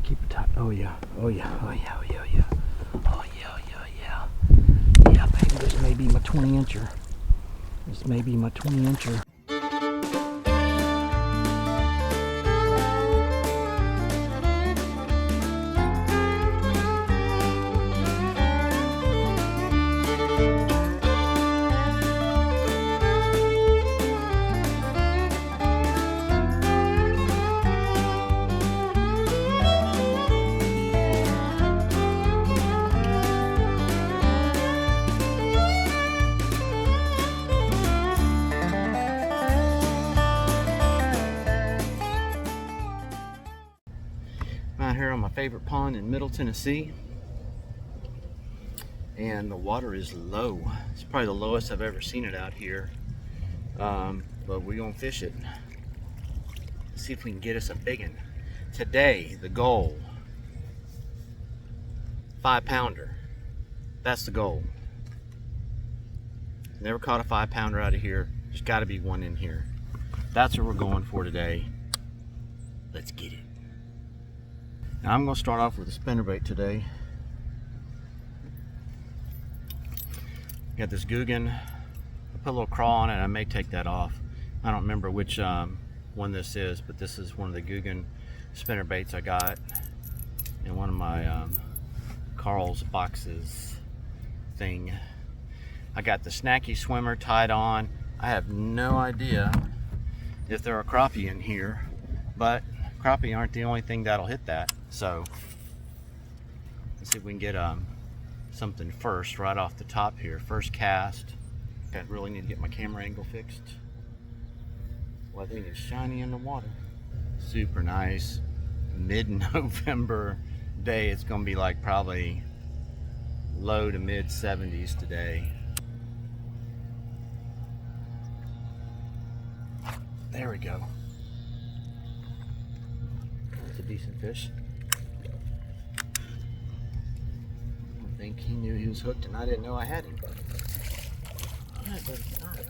keep it tight. Oh yeah, oh yeah, oh yeah, oh yeah, oh yeah. Oh yeah, yeah, yeah. Yeah, baby, this may be my 20-incher. This may be my 20-incher. Out here on my favorite pond in Middle Tennessee, and the water is low. It's probably the lowest I've ever seen it out here, but we're gonna fish it. See if we can get us a big one today. The goal, 5-pounder. That's the goal. Never caught a 5-pounder out of here. There's got to be one in here. That's what we're going for today. Let's get it. Now I'm going to start off with a spinnerbait today. Got this Googan. I put a little crawl on it. I may take that off. I don't remember which one this is, but this is one of the Googan spinnerbaits I got in one of my Carl's boxes thing. I got the Snacky Swimmer tied on. I have no idea if there are crappie in here, but crappie aren't the only thing that'll hit that. So let's see if we can get something first right off the top here. First cast. I really need to get my camera angle fixed. Well, I think it's shiny in the water. Super nice mid-November day. It's gonna be like probably low to mid 70s today. There we go. That's a decent fish. I think he knew he was hooked and I didn't know I had him. All right, buddy. All right.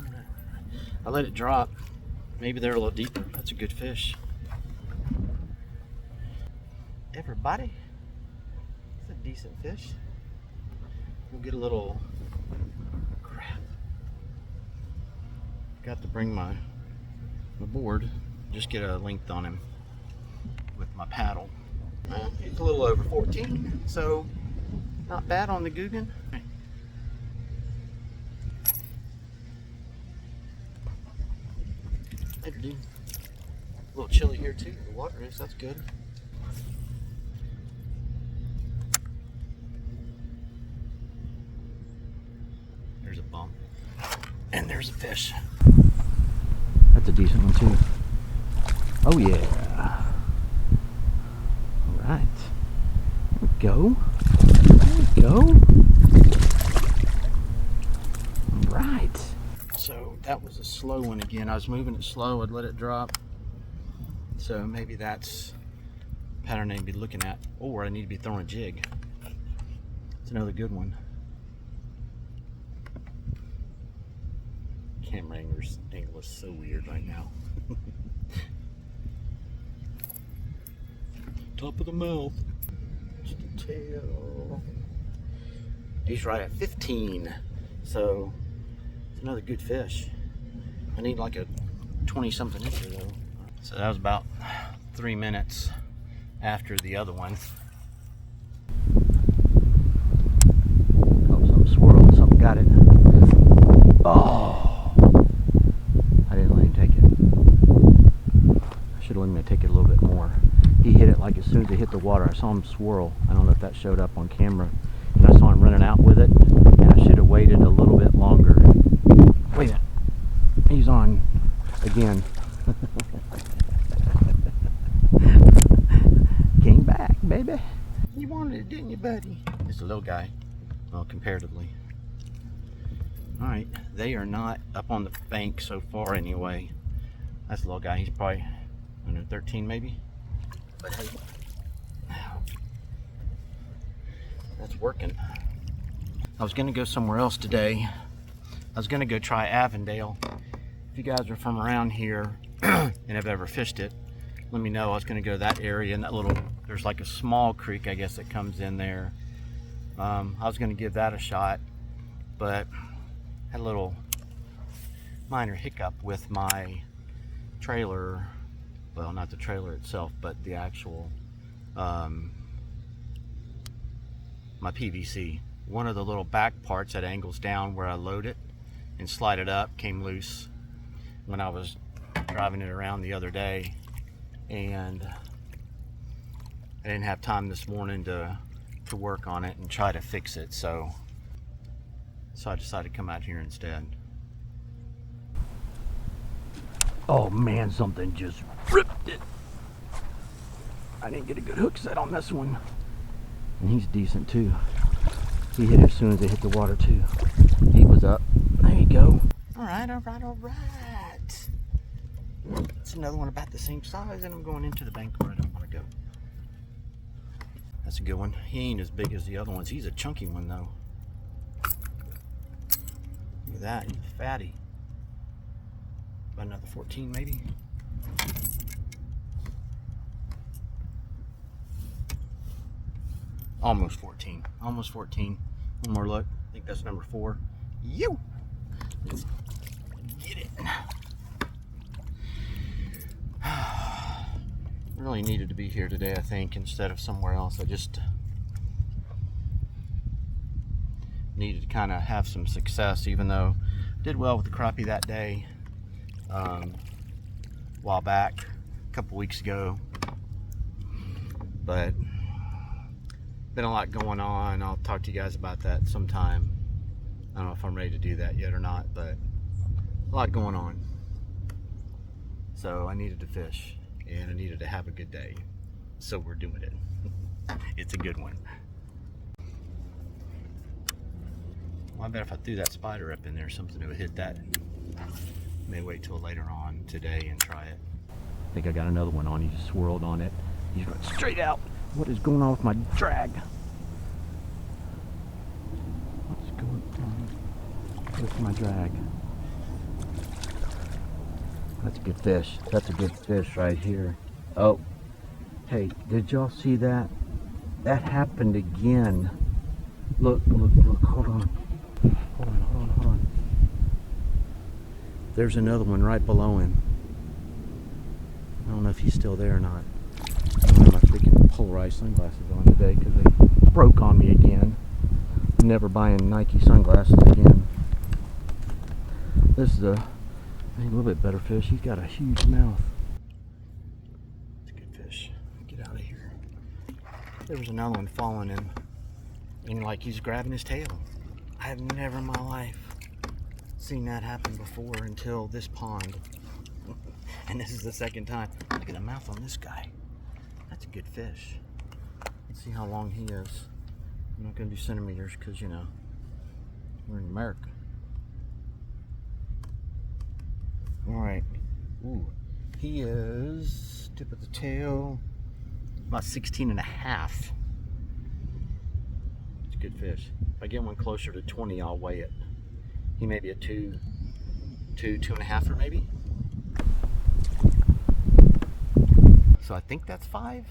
I let it drop. Maybe they're a little deeper. That's a good fish. Everybody, it's a decent fish. We'll get a little crap. Got to bring my board, just get a length on him with my paddle. He's a little over 14, so not bad on the Googan. That'd do. A little chilly here too. The water is, that's good. There's a bump. And there's a fish. That's a decent one too. Oh yeah. Alright. There we go. There we go. Alright. So that was a slow one again. I was moving it slow, I'd let it drop. So maybe that's the pattern I need to be looking at. Or I need to be throwing a jig. It's another good one. Camera angle is so weird right now. Top of the mouth. Just a tail. He's right at 15. So it's another good fish. I need like a 20-something incher though. So that was about 3 minutes after the other one. Oh, something swirled. Something got it. Oh. Let me take it a little bit more. He hit it like as soon as he hit the water. I saw him swirl. I don't know if that showed up on camera. And I saw him running out with it. And I should have waited a little bit longer. Wait a minute. He's on again. Came back, baby. You wanted it, didn't you, buddy? It's a little guy. Well, comparatively. Alright. They are not up on the bank so far anyway. That's a little guy. He's probably, I don't know, 13 maybe. But hey, that's working. I was gonna go somewhere else today. I was gonna go try Avondale. If you guys are from around here and have ever fished it, let me know. I was going to go to that area, and that little, there's like a small creek, I guess, that comes in there. I was going to give that a shot, but had a little minor hiccup with my trailer. Well, not the trailer itself, but the actual my PVC. One of the little back parts that angles down where I load it and slide it up came loose when I was driving it around the other day, and I didn't have time this morning to work on it and try to fix it, so I decided to come out here instead. Oh man, something just ripped it. I didn't get a good hook set on this one, and he's decent too. He hit as soon as it hit the water too. He was up. There you go. All right. It's another one about the same size, and I'm going into the bank where I don't want to go. That's a good one. He ain't as big as the other ones. He's a chunky one though. Look at that. He's fatty. About another 14 maybe. Almost 14. Almost 14. One more look. I think that's number 4. You. Let's get it. Really needed to be here today, I think, instead of somewhere else. I just needed to kind of have some success, even though I did well with the crappie that day a while back, a couple weeks ago. But been a lot going on. I'll talk to you guys about that sometime. I don't know if I'm ready to do that yet or not, but a lot going on. So I needed to fish, and I needed to have a good day. So we're doing it. It's a good one. Well, I bet if I threw that spider up in there, something would hit that. May wait till later on today and try it. I think I got another one on. He just swirled on it. He's going straight out. What is going on with my drag? What's going on with my drag? That's a good fish. That's a good fish right here. Oh, hey, did y'all see that? That happened again. Look, hold on. Hold on. There's another one right below him. I don't know if he's still there or not. I don't have my freaking polarized sunglasses on today because they broke on me again. I'm never buying Nike sunglasses again. This is a little bit better fish. He's got a huge mouth. It's a good fish. Get out of here. There was another one following him, and like he's grabbing his tail. I have never in my life seen that happen before until this pond. And this is the second time. Look at the mouth on this guy. That's a good fish. Let's see how long he is. I'm not going to do centimeters because, you know, we're in America. Alright. Ooh. He is, tip of the tail, about 16 and a half. It's a good fish. If I get one closer to 20, I'll weigh it. He may be a 2.5 maybe. So I think that's 5.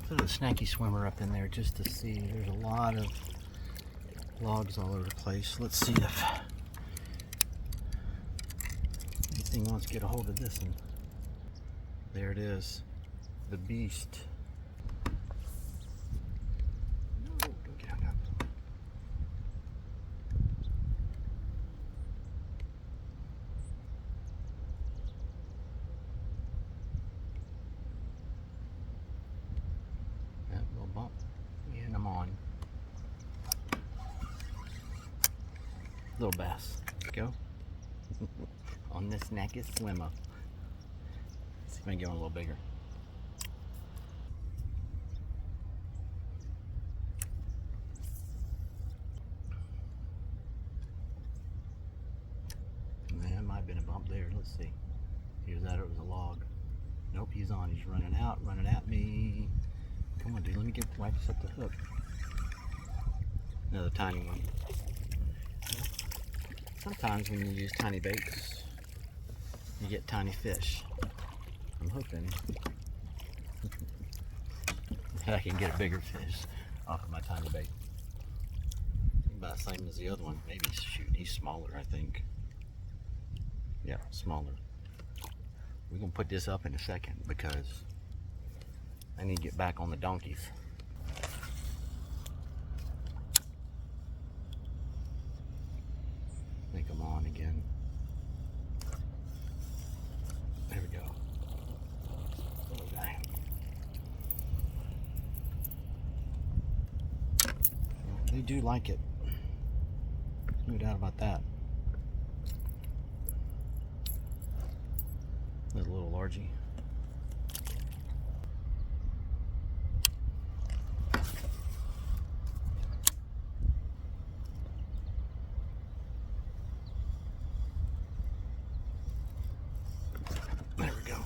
Put a snacky swimmer up in there just to see. There's a lot of logs all over the place. Let's see if anything wants to get a hold of this one. There it is. The beast. Don't get hung up. That little bump. And I'm on. Little bass. Go. On this snacky swimmer. Let's see if I can get one a little bigger. Man, might have been a bump there. Let's see. Either that or it was a log. Nope, he's on. He's running out, running at me. Come on, dude. Let me get wipe this up the hook. Another tiny one. Sometimes when you use tiny baits, you get tiny fish. I'm hoping that I can get a bigger fish off of my tiny bait. About the same as the other one. Maybe, shoot, he's smaller, I think. Yeah, smaller. We're gonna put this up in a second because I need to get back on the donkeys. Make them on again. There we go. Little guy. They do like it. No doubt about that. There's a little largie. There we go.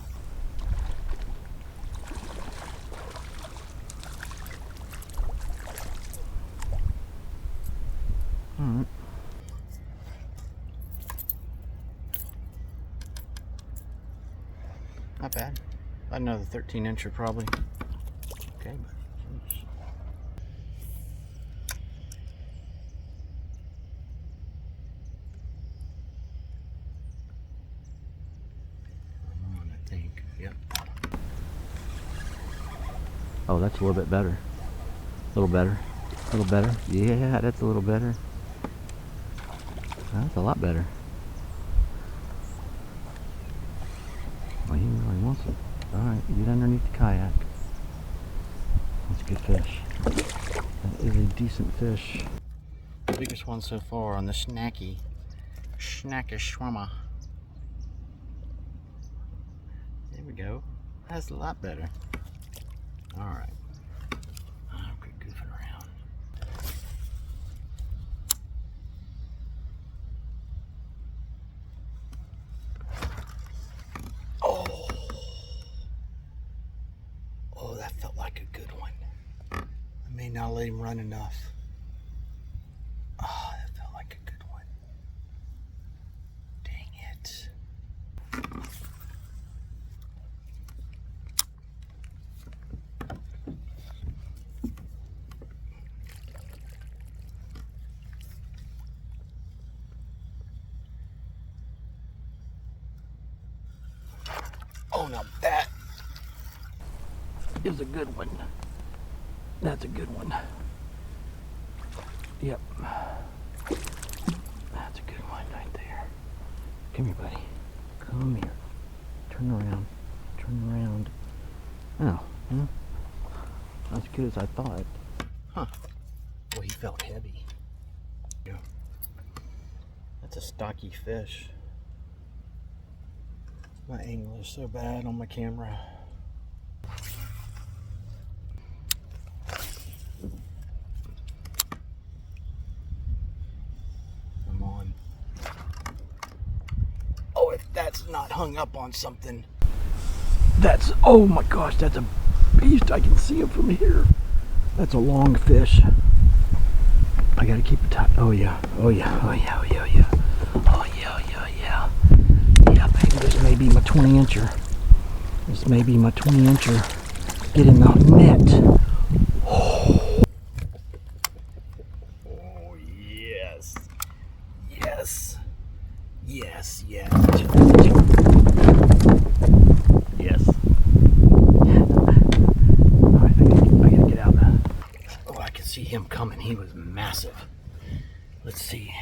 All right. Not bad. About another 13-incher probably. Okay, but geez. I'm on, I think. Yep. Oh, that's a little bit better. A little better. A little better. Yeah, that's a little better. That's a lot better. Well, he really wants it. Alright, get underneath the kayak. That's a good fish. That is a decent fish. The biggest one so far on the snackish swimmer. There we go. That's a lot better. Alright. I'm goofing around. Oh, that felt like a good one. I may not let him run enough. Oh, that felt like a good one. Dang it. Oh, now that is a good one. That's a good one. Yep. That's a good one right there. Come here, buddy. Come here. Turn around. Turn around. Oh, not as good as I thought. Huh. Well, he felt heavy. Yeah. That's a stocky fish. My angle is so bad on my camera. I'm on. Oh, if that's not hung up on something. That's, oh my gosh, that's a beast. I can see him from here. That's a long fish. I gotta keep it tight. Oh yeah, oh yeah, oh yeah, oh yeah, oh yeah. Oh yeah, oh yeah, yeah. Yeah, baby, this may be my 20-incher. This may be my 20-incher. Get in the net. Oh, yes. Yes. Yes, yes. Yes. Alright, I gotta get out now. Oh, I can see him coming. He was massive. Let's see.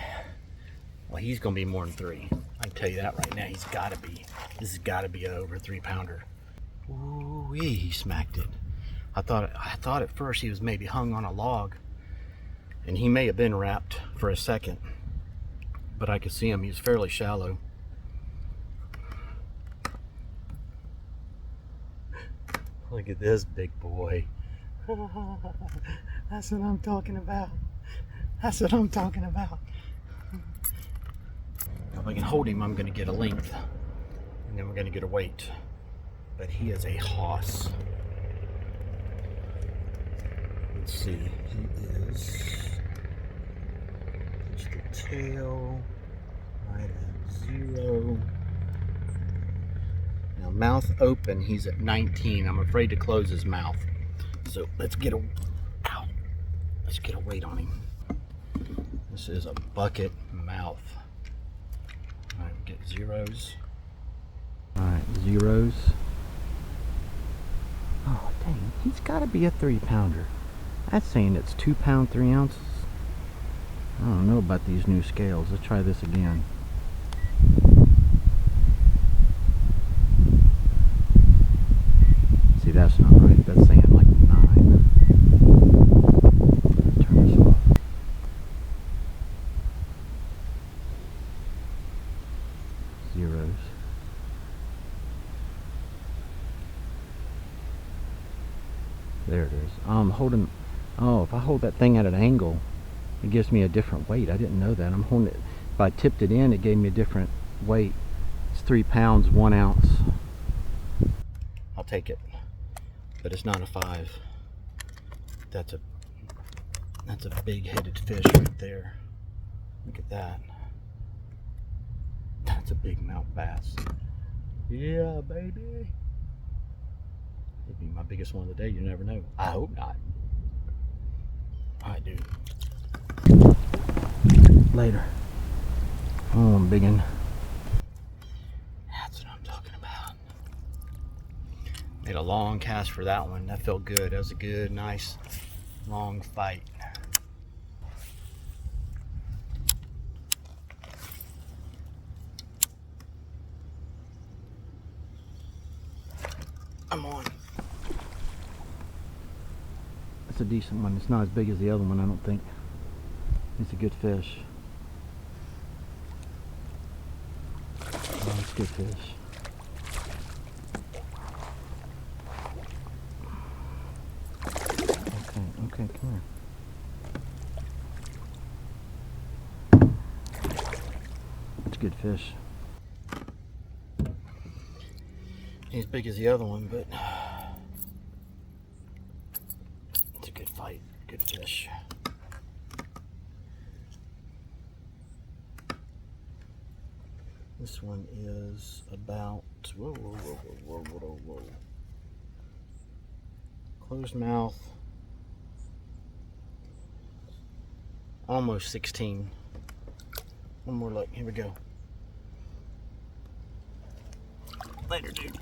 Well, he's gonna be more than 3. I can tell you that right now. He's gotta be. This has gotta be an over 3-pounder. Ooh, he smacked it. I thought at first he was maybe hung on a log, and he may have been wrapped for a second, but I could see him. He was fairly shallow. Look at this big boy. That's what I'm talking about. That's what I'm talking about. If I can hold him, I'm going to get a length, and then we're going to get a weight. But he is a hoss. Let's see. He is. There's the tail. Right at 0. Now mouth open, he's at 19. I'm afraid to close his mouth. So let's get a weight on him. This is a bucket mouth. All right, get zeros. All right, zeros. Oh dang, he's got to be a 3-pounder. That's saying it's 2 pounds 3 ounces. I don't know about these new scales. Let's try this again. See, that's not right. That's saying like 9. Turn this off. Zeros. There it is. Holding. Oh, if I hold that thing at an angle, it gives me a different weight. I didn't know that. I'm holding it. If I tipped it in, it gave me a different weight. It's 3 pounds 1 ounce. I'll take it, but it's not a 5. That's a big-headed fish right there. Look at that. That's a big mouth bass. Yeah, baby. It'd be my biggest one of the day. You never know. I hope not. All right, dude. Later. Oh, I'm biggin'. That's what I'm talking about. Made a long cast for that one. That felt good. That was a good, nice, long fight. I'm on. That's a decent one. It's not as big as the other one, I don't think. It's a good fish. Oh, it's a good fish. Okay, come here. That's a good fish. Ain't as big as the other one, but it's a good fight, good fish. This one is about, whoa. Closed mouth, almost 16. One more look, here we go. Later, dude.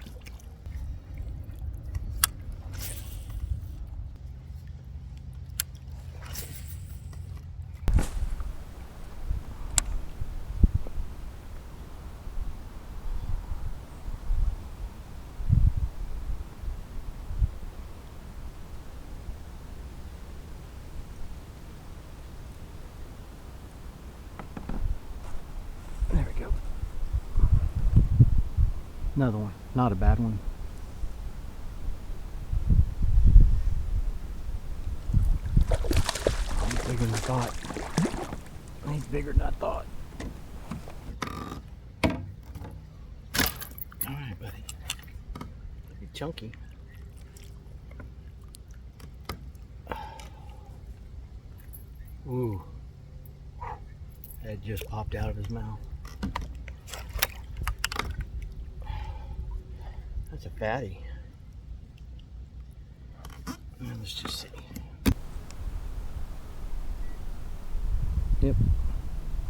There we go. Another one, not a bad one. He's bigger than I thought. He's bigger than I thought. Alright, buddy. Pretty chunky. Ooh. That just popped out of his mouth. That's a fatty. Let's just see. Yep.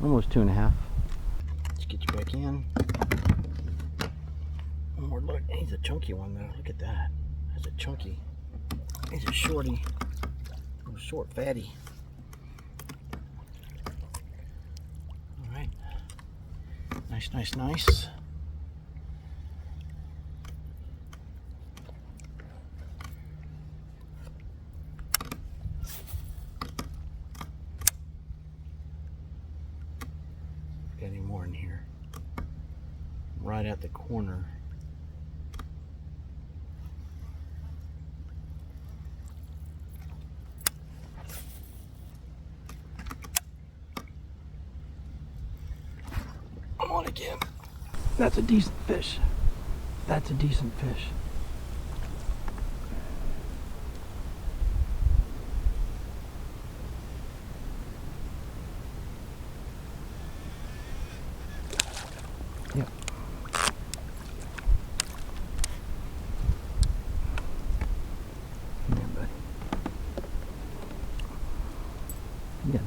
Almost 2.5. Let's get you back in. One more look. He's a chunky one though. Look at that. That's a chunky. He's a shorty. Little short fatty. Alright. Nice. Any more in here? Right at the corner. I'm on again. That's a decent fish. That's a decent fish.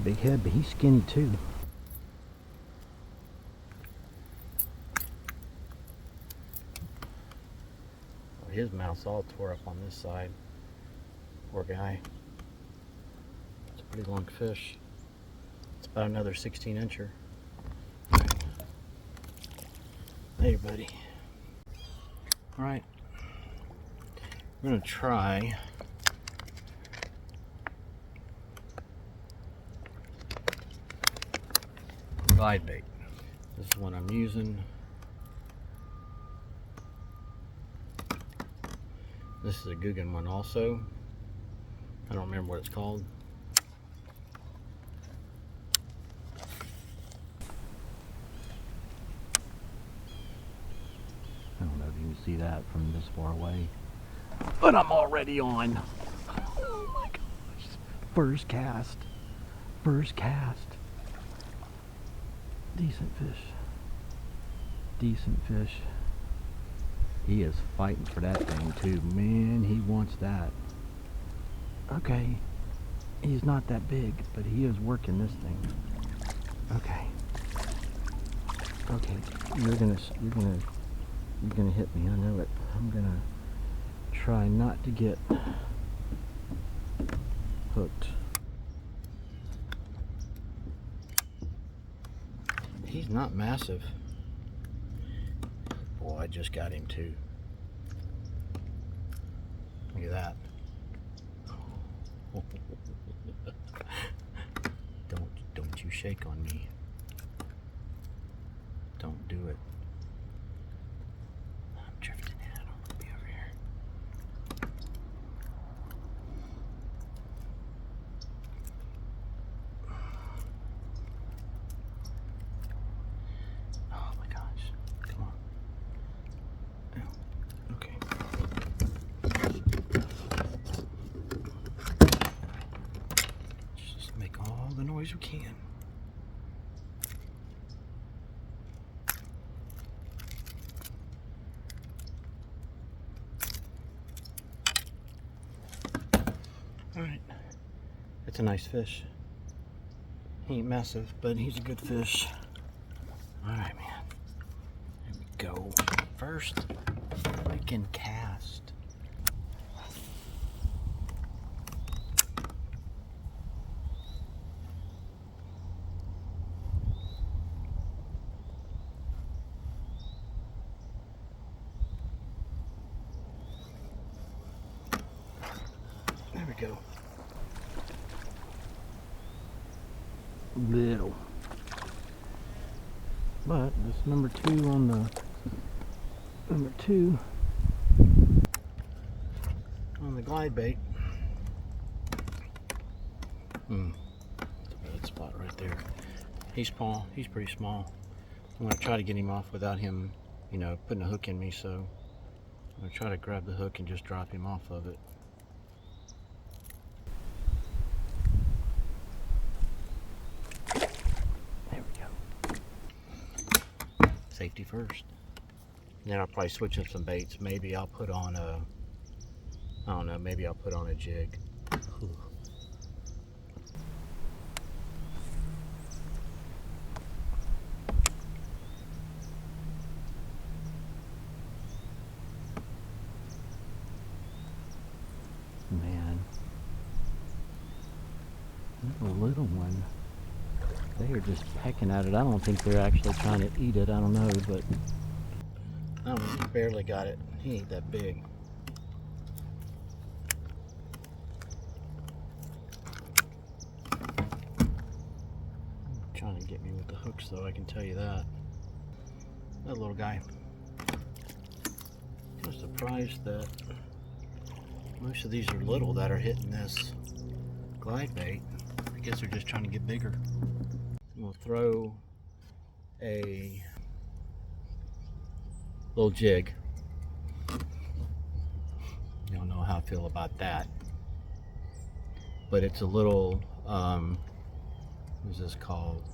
big head, but he's skinny too. His mouth's all tore up on this side. Poor guy. It's a pretty long fish. It's about another 16-incher. Hey, buddy. All right. We're gonna try glide bait. This is what I'm using. This is a Googan one also. I don't remember what it's called. I don't know if you can see that from this far away. But I'm already on. Oh my gosh. First cast. First cast. Decent fish. Decent fish. He is fighting for that thing too. Man, he wants that. Okay. He's not that big, but he is working this thing. Okay. Okay. You're gonna hit me. I know it. I'm gonna try not to get hooked. He's not massive. Boy, I just got him too. Look at that. Don't you shake on me. Don't do it. I'm drifting in. I don't want to be over here. Oh my gosh. Come on. Okay. Just make all the noise we can. Alright. It's a nice fish. He ain't massive, but he's a good fish. Alright, man. There we go. First freaking cast. There we go. Little. But this number two on the glide bait. That's a bad spot right there. He's small. He's pretty small. I'm gonna try to get him off without him, you know, putting a hook in me. So I'm gonna try to grab the hook and just drop him off of it. There we go. Safety first. Then I'll probably switch up some baits. Maybe I'll put on a, I don't know, maybe I'll put on a jig. Whew. Man, a little one. They are just pecking at it. I don't think they're actually trying to eat it. I don't know, but I don't know, he barely got it. He ain't that big. Trying to get me with the hooks though, I can tell you that. That little guy. I'm surprised that most of these are little that are hitting this glide bait. I guess they're just trying to get bigger. We'll throw a little jig. You don't know how I feel about that. But it's a little, what's this called?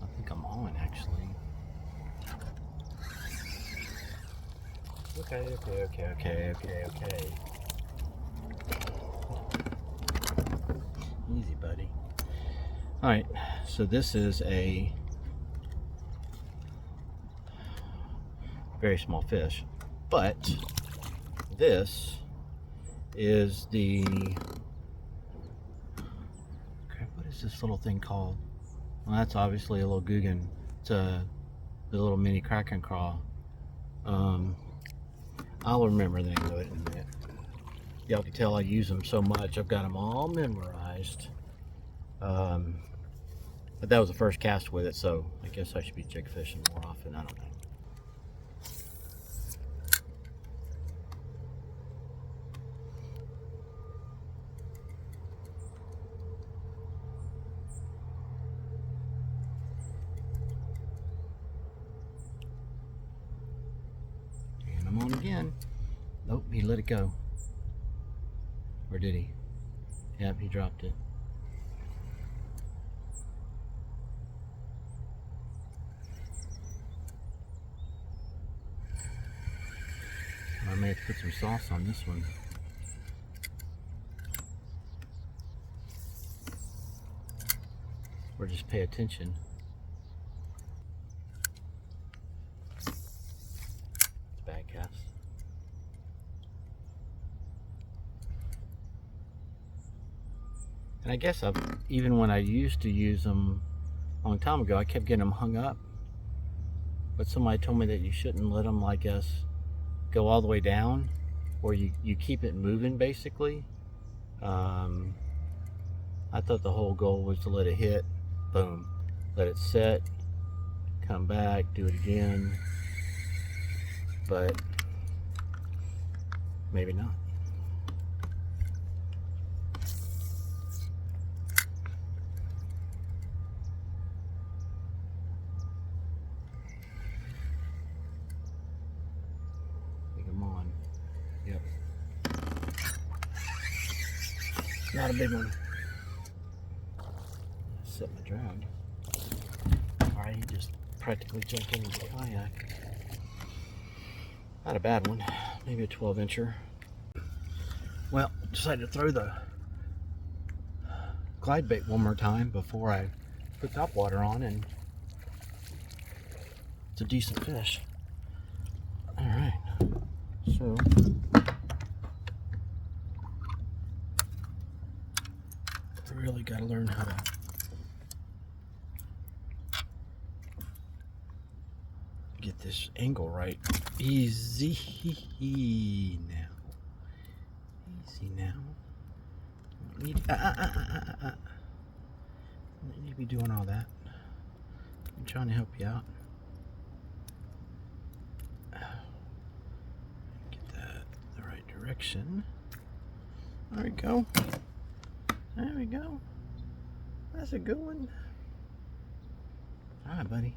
I think I'm on actually. Okay. All right, so this is a very small fish, but this is the, crap, what is this little thing called? Well, that's obviously a little Googan. It's the little mini Kraken craw. I'll remember the name of it in a minute. Y'all can tell I use them so much. I've got them all memorized. But that was the first cast with it, so I guess I should be jig fishing more often. I don't know. And I'm on again. Nope, he let it go. Or did he? Yep, he dropped it. I may have to put some sauce on this one. Or just pay attention. It's a bad cast. And I guess even when I used to use them a long time ago, I kept getting them hung up. But somebody told me that you shouldn't let them, I guess, go all the way down, or you keep it moving basically. I thought the whole goal was to let it hit, boom, let it set, come back, do it again, but maybe not. Yep. Not a big one. Set my drag. Alright, he just practically jumped into the kayak. Not a bad one. Maybe a 12-incher. Well, decided to throw the glide bait one more time before I put top water on, and it's a decent fish. Alright. So I really got to learn how to get this angle right. Easy now. Easy now. I need to be doing all that. I'm trying to help you out. Direction. There we go. There we go. That's a good one. All right, buddy.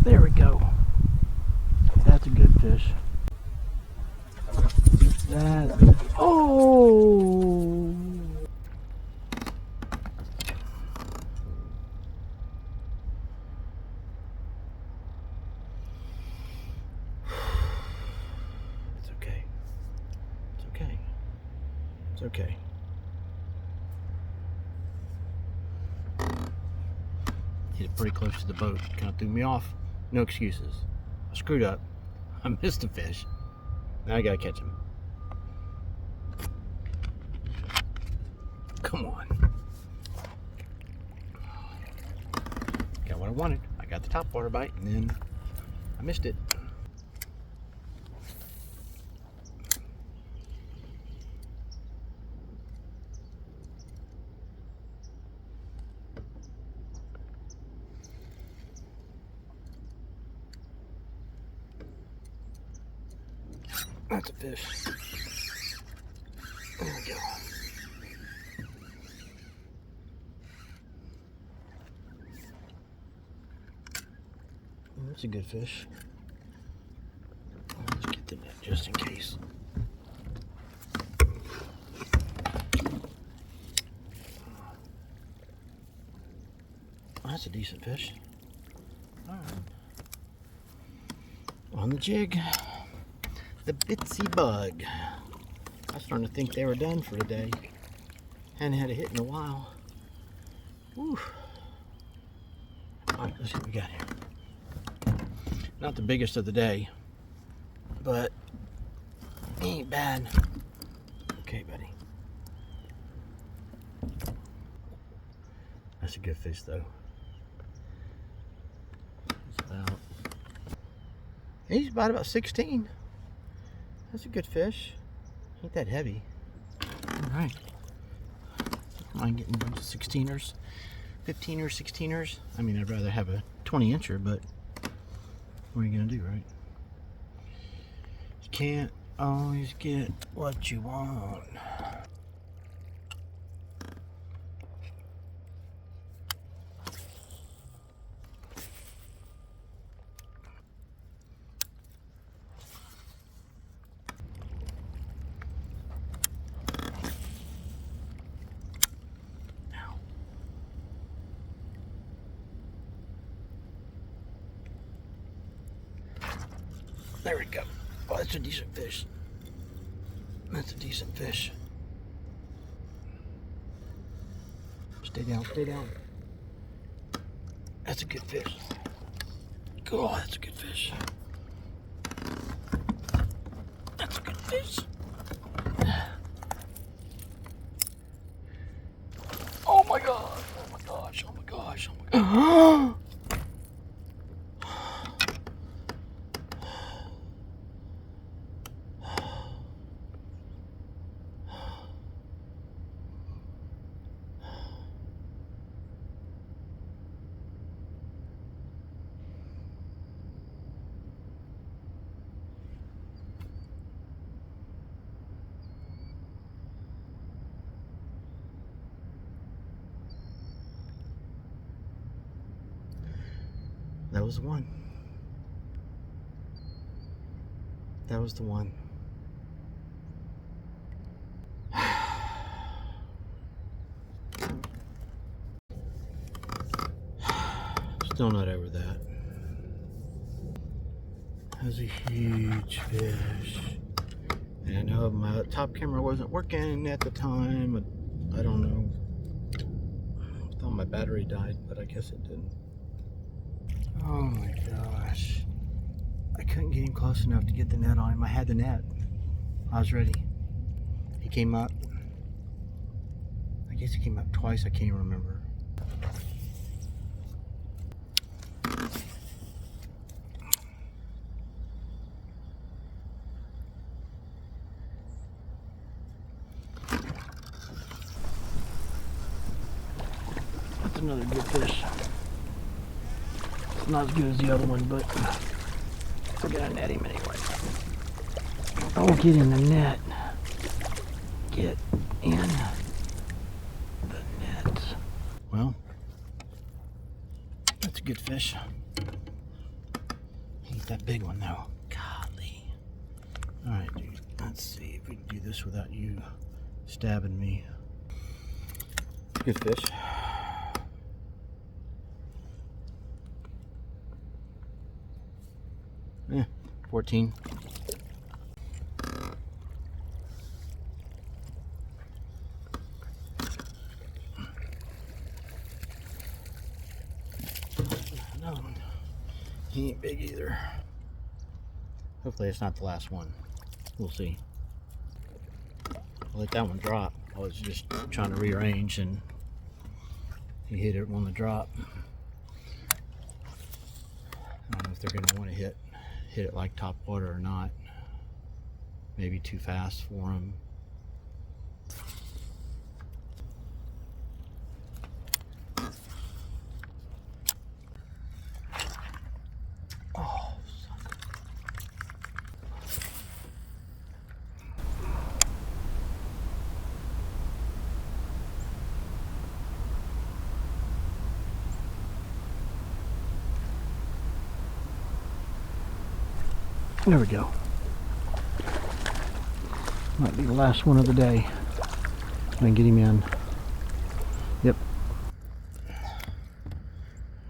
There we go. That's a good fish. That. Oh! It's okay. It's okay. It's okay. Hit it pretty close to the boat. Kind of threw me off. No excuses. I screwed up. I missed a fish. Now I gotta catch him. Come on. Got what I wanted. I got the top water bite, and then I missed it. That's a fish. There we go. That's a good fish. Let's get the net just in case. That's a decent fish. All right. On the jig, the Bitsy Bug. I was starting to think they were done for today. Hadn't had a hit in a while. Whew. All right, let's see what we got here. Not the biggest of the day, but ain't bad. Okay, buddy. That's a good fish, though. He's about 16. That's a good fish. Ain't that heavy. All right. Don't mind getting a bunch of 16ers, 15ers, 16ers. I mean, I'd rather have a 20-incher, but what are you gonna do, right? You can't always get what you want. There we go. Oh, that's a decent fish. That's a decent fish. Stay down, stay down. That's a good fish. Oh, that's a good fish. That's a good fish. Oh my gosh, oh my gosh, oh my gosh, oh my gosh. That was the one. That was the one. Still not over that. That was a huge fish. And I know my top camera wasn't working at the time. I don't know. I thought my battery died, but I guess it didn't. Oh my gosh. I couldn't get him close enough to get the net on him. I had the net. I was ready. He came up. I guess he came up twice. I can't even remember. That's another good fish. It's not as good as the other one, but we're gonna net him anyway. Oh, get in the net. Get in the net. Well, that's a good fish. Ain't that big one though. Golly. Alright, dude. Let's see if we can do this without you stabbing me. Good fish. Yeah, 14. No, he ain't big either. Hopefully it's not the last one. We'll see. I'll let that one drop. I was just trying to rearrange and he hit it on the drop. I don't know if they're going to want to hit it like top water or not. Maybe too fast for them. Oh, sucker. There we go. Might be the last one of the day. Gonna get him in. Yep.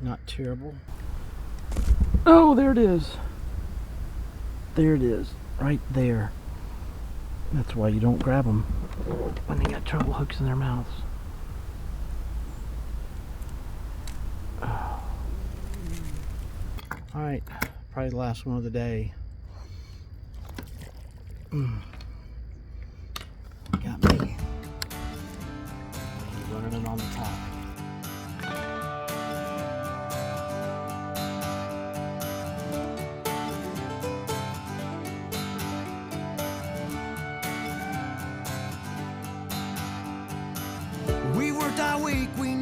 Not terrible. Oh, there it is. There it is. Right there. That's why you don't grab them when they got treble hooks in their mouths. Alright, probably the last one of the day. Got me. He's running it on the top. We worked our week, we